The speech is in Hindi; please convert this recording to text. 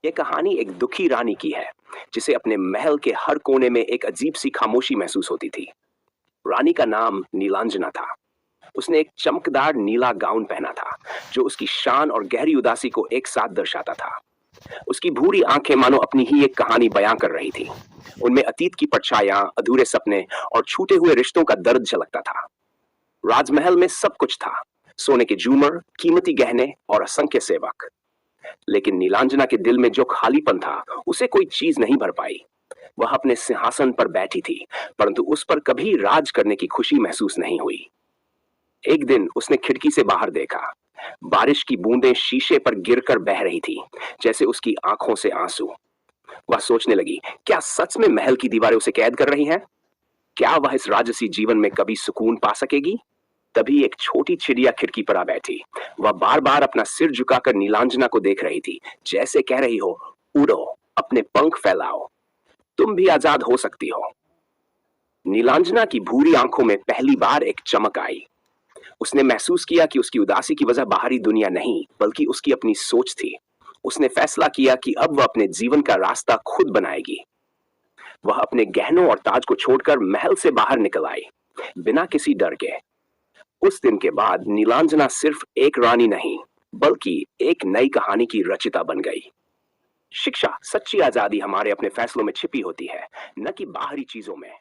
यह कहानी एक दुखी रानी की है, जिसे अपने महल के हर कोने में एक अजीब सी खामोशी महसूस होती थी। रानी का नाम नीलांजना था। उसने एक चमकदार नीला गाउन पहना था, जो उसकी शान और गहरी उदासी को एक साथ दर्शाता था। उसकी भूरी आंखें मानो अपनी ही एक कहानी बयां कर रही थी। उनमें अतीत की परछाइयां, अधूरे सपने और छूटे हुए रिश्तों का दर्द झलकता था। राजमहल में सब कुछ था, सोने के झूमर, कीमती गहने और असंख्य सेवक। लेकिन नीलांजना के दिल में जो खालीपन था, उसे कोई चीज नहीं भर पाई। वह अपने सिंहासन पर बैठी थी, परंतु उस पर कभी राज करने की खुशी महसूस नहीं हुई। एक दिन उसने खिड़की से बाहर देखा। बारिश की बूंदें शीशे पर गिरकर बह रही थी, जैसे उसकी आंखों से आंसू। वह सोचने लगी, क्या सच में महल की दीवारें उसे कैद कर रही हैं? क्या वह इस राजसी जीवन में कभी सुकून पा सकेगी? तभी एक छोटी चिड़िया खिड़की पर आ बैठी। वह बार बार अपना सिर झुकाकर नीलांजना को देख रही थी, जैसे कह रही हो, उड़ो, अपने पंख फैलाओ, तुम भी आजाद हो सकती हो। नीलांजना की भूरी आंखों में पहली बार एक चमक आई। उसने महसूस किया कि उसकी उदासी की वजह बाहरी दुनिया नहीं, बल्कि उसकी अपनी सोच थी। उसने फैसला किया कि अब वह अपने जीवन का रास्ता खुद बनाएगी। वह अपने गहनों और ताज को छोड़कर महल से बाहर निकल आई, बिना किसी डर के। उस दिन के बाद नीलांजना सिर्फ एक रानी नहीं, बल्कि एक नई कहानी की रचिता बन गई। शिक्षा, सच्ची आजादी हमारे अपने फैसलों में छिपी होती है, न कि बाहरी चीजों में।